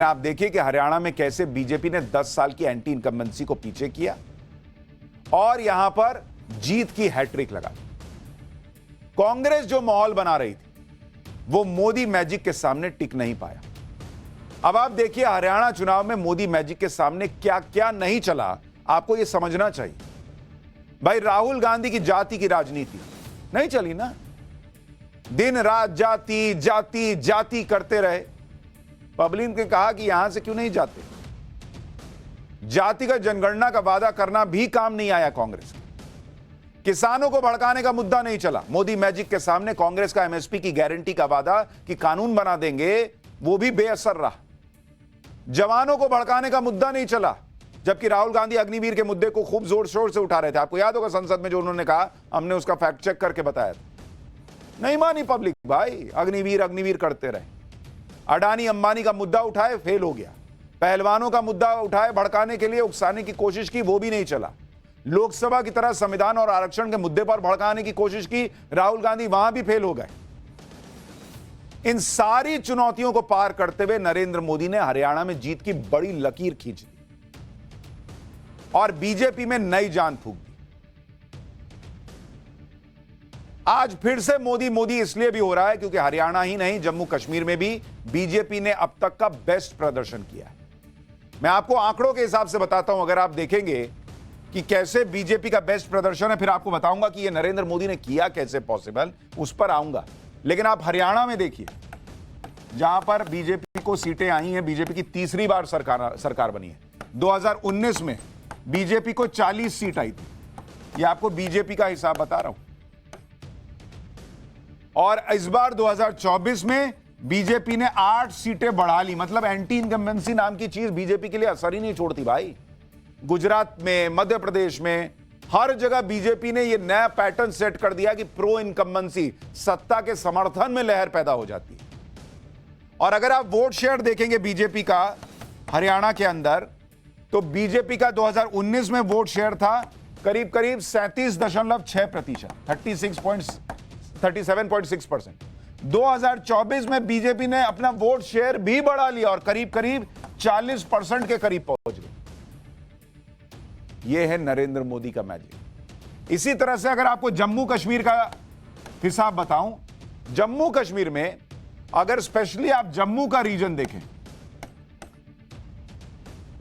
आप देखिए कि हरियाणा में कैसे बीजेपी ने 10 साल की एंटी इनकम्बेंसी को पीछे किया और यहां पर जीत की हैट्रिक लगा। कांग्रेस जो माहौल बना रही थी वो मोदी मैजिक के सामने टिक नहीं पाया। अब आप देखिए हरियाणा चुनाव में मोदी मैजिक के सामने क्या क्या नहीं चला, आपको यह समझना चाहिए। भाई राहुल गांधी की जाति की राजनीति नहीं चली ना, दिन रात जाति जाति जाति करते रहे। पब्लिक ने कहा कि यहां से क्यों नहीं जाते। जातिगत जनगणना का वादा करना भी काम नहीं आया कांग्रेस के। किसानों को भड़काने का मुद्दा नहीं चला। मोदी मैजिक के सामने कांग्रेस का एमएसपी की गारंटी का वादा कि कानून बना देंगे वो भी बेअसर रहा। जवानों को भड़काने का मुद्दा नहीं चला, जबकि राहुल गांधी अग्निवीर के मुद्दे को खूब जोर शोर से उठा रहे थे। आपको याद होगा संसद में जो उन्होंने कहा, हमने उसका फैक्ट चेक करके बताया था। नहीं मानी पब्लिक, भाई अग्निवीर अग्निवीर करते रहे। अडानी अंबानी का मुद्दा उठाए, फेल हो गया। पहलवानों का मुद्दा उठाए भड़काने के लिए, उकसाने की कोशिश की, वो भी नहीं चला। लोकसभा की तरह संविधान और आरक्षण के मुद्दे पर भड़काने की कोशिश की, राहुल गांधी वहां भी फेल हो गए। इन सारी चुनौतियों को पार करते हुए नरेंद्र मोदी ने हरियाणा में जीत की बड़ी लकीर खींच दी और बीजेपी में नई जान फूंक दी। आज फिर से मोदी मोदी इसलिए भी हो रहा है क्योंकि हरियाणा ही नहीं, जम्मू कश्मीर में भी बीजेपी ने अब तक का बेस्ट प्रदर्शन किया है। मैं आपको आंकड़ों के हिसाब से बताता हूं। अगर आप देखेंगे कि कैसे बीजेपी का बेस्ट प्रदर्शन है, फिर आपको बताऊंगा कि यह नरेंद्र मोदी ने किया कैसे पॉसिबल, उस पर आऊंगा। लेकिन आप हरियाणा में देखिए, जहां पर बीजेपी को सीटें आई हैं, बीजेपी की तीसरी बार सरकार बनी है। 2019 में बीजेपी को 40 सीट आई थी। यह आपको बीजेपी का हिसाब बता रहा हूं। और इस बार 2024 में बीजेपी ने 8 सीटें बढ़ा ली। मतलब एंटी इनकम्बेंसी नाम की चीज बीजेपी के लिए असर ही नहीं छोड़ती भाई। गुजरात में, मध्य प्रदेश में, हर जगह बीजेपी ने यह नया पैटर्न सेट कर दिया कि प्रो इनकम्बेंसी, सत्ता के समर्थन में लहर पैदा हो जाती है। और अगर आप वोट शेयर देखेंगे बीजेपी का हरियाणा के अंदर, तो बीजेपी का 2019 में वोट शेयर था करीब करीब 37.6%, 37.6%। 2024 में बीजेपी ने अपना वोट शेयर भी बढ़ा लिया और करीब करीब 40% के करीब पहुंच गए। यह है नरेंद्र मोदी का मैजिक। इसी तरह से अगर आपको जम्मू कश्मीर का हिसाब बताऊं, जम्मू कश्मीर में अगर स्पेशली आप जम्मू का रीजन देखें,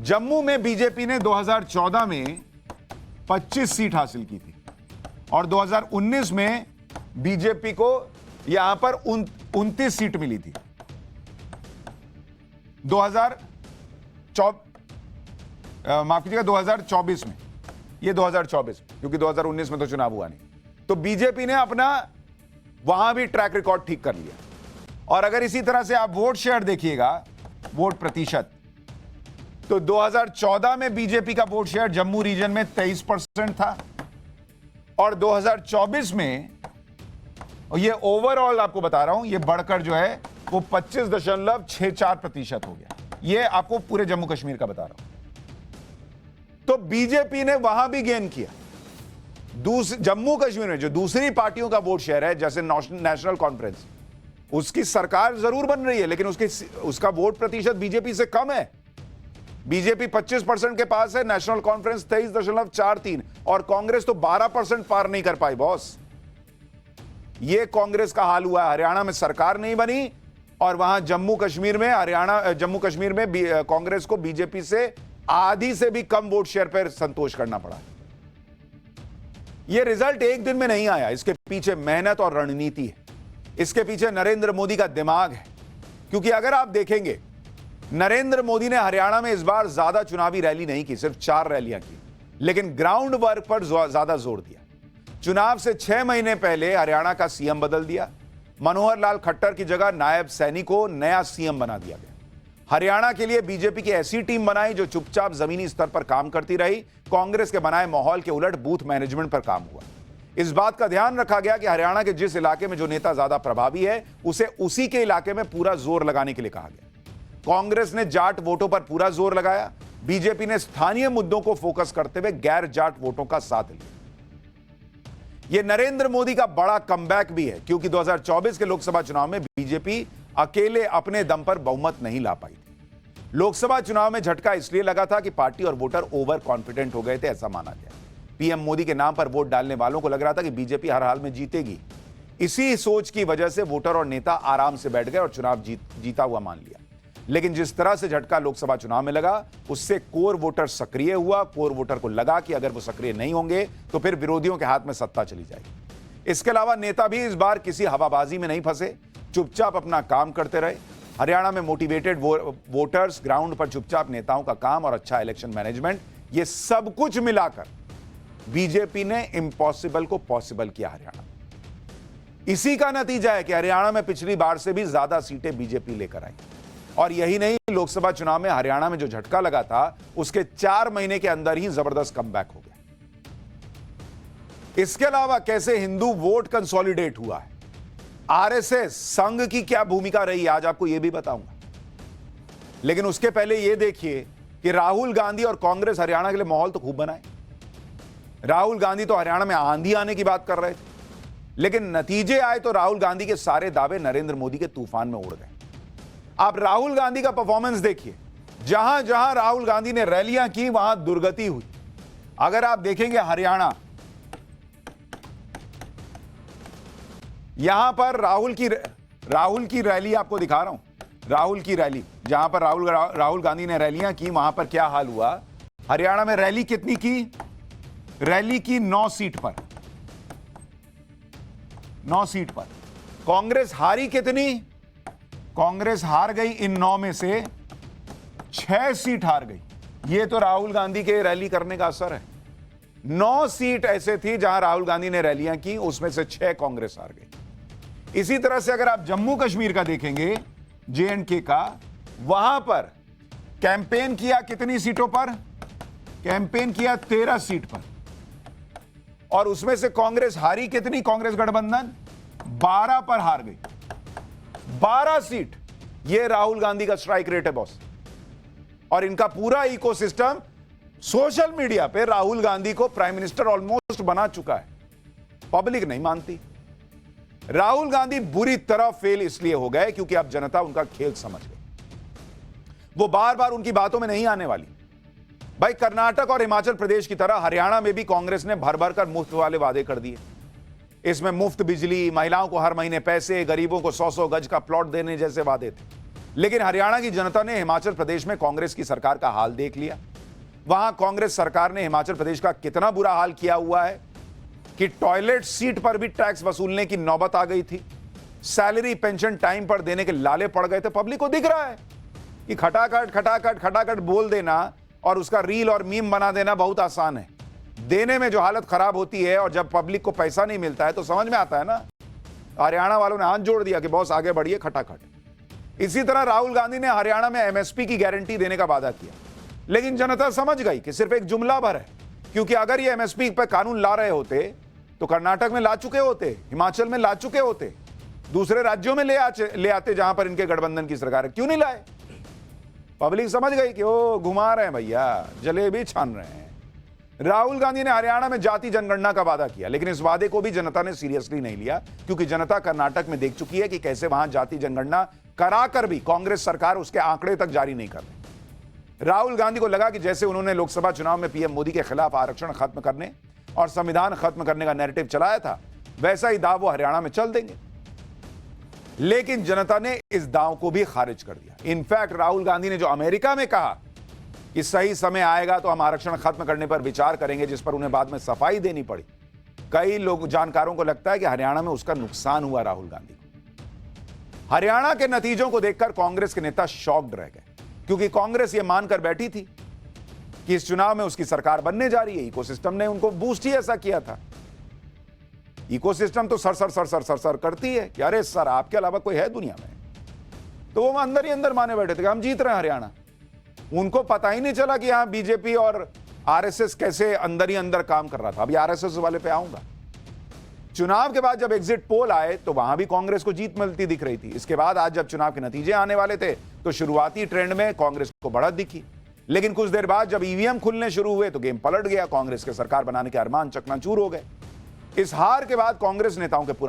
जम्मू में बीजेपी ने 2014 में 25 सीट हासिल की थी और 2019 में बीजेपी को यहां पर 29 सीट मिली थी। 2024 में, ये 2024, क्योंकि 2019 में तो चुनाव हुआ नहीं। तो बीजेपी ने अपना वहां भी ट्रैक रिकॉर्ड ठीक कर लिया। और अगर इसी तरह से आप वोट शेयर देखिएगा, वोट प्रतिशत, तो 2014 में बीजेपी का वोट शेयर जम्मू रीजन में 23% था और 2024 में, और ये ओवरऑल आपको बता रहा हूं, ये बढ़कर जो है वो 25.64% हो गया। ये आपको पूरे जम्मू कश्मीर का बता रहा हूं। तो बीजेपी ने वहां भी गेन किया। जम्मू कश्मीर में जो दूसरी पार्टियों का वोट शेयर है, जैसे नेशनल कॉन्फ्रेंस, उसकी सरकार जरूर बन रही है लेकिन उसका वोट प्रतिशत बीजेपी से कम है। बीजेपी 25% के पास है, नेशनल कॉन्फ्रेंस 23.43 और कांग्रेस तो 12% पार नहीं कर पाई बॉस। यह कांग्रेस का हाल हुआ है। हरियाणा में सरकार नहीं बनी और वहां जम्मू कश्मीर में कांग्रेस को बीजेपी से आधी से भी कम वोट शेयर पर संतोष करना पड़ा। यह रिजल्ट एक दिन में नहीं आया, इसके पीछे मेहनत और रणनीति है। इसके पीछे नरेंद्र मोदी का दिमाग है। क्योंकि अगर आप देखेंगे, नरेंद्र मोदी ने हरियाणा में इस बार ज्यादा चुनावी रैली नहीं की, सिर्फ 4 रैलियां की, लेकिन ग्राउंड वर्क पर ज्यादा जोर दिया। चुनाव से 6 महीने पहले हरियाणा का सीएम बदल दिया। मनोहर लाल खट्टर की जगह नायब सैनी को नया सीएम बना दिया गया। हरियाणा के लिए बीजेपी की ऐसी टीम बनाई जो चुपचाप जमीनी स्तर पर काम करती रही। कांग्रेस के बनाए माहौल के उलट बूथ मैनेजमेंट पर काम हुआ। इस बात का ध्यान रखा गया कि हरियाणा के जिस इलाके में जो नेता ज्यादा प्रभावी है, उसे उसी के इलाके में पूरा जोर लगाने के लिए कहा गया। कांग्रेस ने जाट वोटों पर पूरा जोर लगाया। बीजेपी ने स्थानीय मुद्दों को फोकस करते हुए गैर जाट वोटों का साथ लिया। यह नरेंद्र मोदी का बड़ा कमबैक भी है, क्योंकि 2024 के लोकसभा चुनाव में बीजेपी अकेले अपने दम पर बहुमत नहीं ला पाई थी। लोकसभा चुनाव में झटका इसलिए लगा था कि पार्टी और वोटर ओवर कॉन्फिडेंट हो गए थे, ऐसा माना गया। पीएम मोदी के नाम पर वोट डालने वालों को लग रहा था कि बीजेपी हर हाल में जीतेगी। इसी सोच की वजह से वोटर और नेता आराम से बैठ गए और चुनाव जीता हुआ मान लिया। लेकिन जिस तरह से झटका लोकसभा चुनाव में लगा, उससे कोर वोटर सक्रिय हुआ। कोर वोटर को लगा कि अगर वो सक्रिय नहीं होंगे तो फिर विरोधियों के हाथ में सत्ता चली जाएगी। इसके अलावा नेता भी इस बार किसी हवाबाजी में नहीं फंसे, चुपचाप अपना काम करते रहे। हरियाणा में मोटिवेटेड वोटर्स, ग्राउंड पर चुपचाप नेताओं का काम और अच्छा इलेक्शन मैनेजमेंट, ये सब कुछ मिलाकर बीजेपी ने इम्पॉसिबल को पॉसिबल किया हरियाणा। इसी का नतीजा है कि हरियाणा में पिछली बार से भी ज्यादा सीटें बीजेपी लेकर आई। और यही नहीं, लोकसभा चुनाव में हरियाणा में जो झटका लगा था, उसके 4 महीने के अंदर ही जबरदस्त कमबैक हो गया। इसके अलावा कैसे हिंदू वोट कंसोलिडेट हुआ है, आरएसएस संघ की क्या भूमिका रही, आज आपको यह भी बताऊंगा। लेकिन उसके पहले यह देखिए कि राहुल गांधी और कांग्रेस हरियाणा के लिए माहौल तो खूब बनाए। राहुल गांधी तो हरियाणा में आंधी आने की बात कर रहे थे, लेकिन नतीजे आए तो राहुल गांधी के सारे दावे नरेंद्र मोदी के तूफान में उड़ गए। आप राहुल गांधी का परफॉर्मेंस देखिए, जहां जहां राहुल गांधी ने रैलियां की वहां दुर्गति हुई। अगर आप देखेंगे हरियाणा, यहां पर राहुल की रैली आपको दिखा रहा हूं। राहुल की रैली, जहां पर राहुल गांधी ने रैलियां की, वहां पर क्या हाल हुआ। हरियाणा में रैली कितनी की, रैली की 9 सीट पर, 9 सीट पर। कांग्रेस हारी कितनी, कांग्रेस हार गई इन 9 में से 6 सीट हार गई। यह तो राहुल गांधी के रैली करने का असर है। 9 सीट ऐसे थी जहां राहुल गांधी ने रैलियां की, उसमें से 6 कांग्रेस हार गई। इसी तरह से अगर आप जम्मू कश्मीर का देखेंगे, जेएंडके का, वहां पर कैंपेन किया कितनी सीटों पर, कैंपेन किया 13 सीट पर, और उसमें से कांग्रेस हारी कितनी, कांग्रेस गठबंधन 12 पर हार गई। 12 सीट। यह राहुल गांधी का स्ट्राइक रेट है बॉस। और इनका पूरा इकोसिस्टम सोशल मीडिया पे राहुल गांधी को प्राइम मिनिस्टर ऑलमोस्ट बना चुका है। पब्लिक नहीं मानती। राहुल गांधी बुरी तरह फेल इसलिए हो गए क्योंकि अब जनता उनका खेल समझ गई। वो बार बार उनकी बातों में नहीं आने वाली। भाई, कर्नाटक और हिमाचल प्रदेश की तरह हरियाणा में भी कांग्रेस ने भर भर कर मुफ्त वाले वादे कर दिए। इसमें मुफ्त बिजली, महिलाओं को हर महीने पैसे, गरीबों को 100-100 गज का प्लॉट देने जैसे वादे थे। लेकिन हरियाणा की जनता ने हिमाचल प्रदेश में कांग्रेस की सरकार का हाल देख लिया। वहां कांग्रेस सरकार ने हिमाचल प्रदेश का कितना बुरा हाल किया हुआ है कि टॉयलेट सीट पर भी टैक्स वसूलने की नौबत आ गई थी। सैलरी पेंशन टाइम पर देने के लाले पड़ गए थे। पब्लिक को दिख रहा है कि खटाखट बोल देना और उसका रील और मीम बना देना बहुत आसान है। देने में जो हालत खराब होती है और जब पब्लिक को पैसा नहीं मिलता है तो समझ में आता है ना। हरियाणा वालों ने हाथ जोड़ दिया कि बॉस आगे बढ़िए, खटाखट। इसी तरह राहुल गांधी ने हरियाणा में एमएसपी की गारंटी देने का वादा किया, लेकिन जनता समझ गई कि सिर्फ एक जुमला भर है। क्योंकि अगर ये एमएसपी पर कानून ला रहे होते तो कर्नाटक में ला चुके होते, हिमाचल में ला चुके होते, दूसरे राज्यों में ले आते जहां पर इनके गठबंधन की सरकार है। क्यों नहीं लाए? पब्लिक समझ गई कि वो घुमा रहे हैं भैया, जलेबी छान रहे हैं। राहुल गांधी ने हरियाणा में जाति जनगणना का वादा किया, लेकिन इस वादे को भी जनता ने सीरियसली नहीं लिया, क्योंकि जनता कर्नाटक में देख चुकी है कि कैसे वहां जाति जनगणना कराकर भी कांग्रेस सरकार उसके आंकड़े तक जारी नहीं कर रही। राहुल गांधी को लगा कि जैसे उन्होंने लोकसभा चुनाव में पीएम मोदी के खिलाफ आरक्षण खत्म करने और संविधान खत्म करने का नैरेटिव चलाया था, वैसा ही दाव वो हरियाणा में चल देंगे। लेकिन जनता ने इस दांव को भी खारिज कर दिया। इनफैक्ट राहुल गांधी ने जो अमेरिका में कहा कि सही समय आएगा तो हम आरक्षण खत्म करने पर विचार करेंगे, जिस पर उन्हें बाद में सफाई देनी पड़ी, कई लोग जानकारों को लगता है कि हरियाणा में उसका नुकसान हुआ राहुल गांधी को। हरियाणा के नतीजों को देखकर कांग्रेस के नेता शॉक्ड रह गए, क्योंकि कांग्रेस यह मानकर बैठी थी कि इस चुनाव में उसकी सरकार बनने जा रही है। इकोसिस्टम ने उनको बूस्ट ही ऐसा किया था। इकोसिस्टम तो सर करती है कि अरे सर, आपके अलावा कोई है दुनिया में। तो वो अंदर ही अंदर माने बैठे थे कि हम जीत रहे हैं हरियाणा। उनको पता ही नहीं चला कि यहां बीजेपी और आरएसएस कैसे अंदर ही अंदर काम कर रहा था। अभी आरएसएस वाले पे आऊंगा। चुनाव के बाद जब एग्जिट पोल आए तो वहां भी कांग्रेस को जीत मिलती दिख रही थी। इसके बाद आज जब चुनाव के नतीजे आने वाले थे तो शुरुआती ट्रेंड में कांग्रेस को बढ़त दिखी, लेकिन कुछ देर बाद जब ईवीएम खुलने शुरू हुए तो गेम पलट गया। कांग्रेस के सरकार बनाने के अरमान चकनाचूर हो गए। इस हार के बाद कांग्रेस नेताओं के पुराने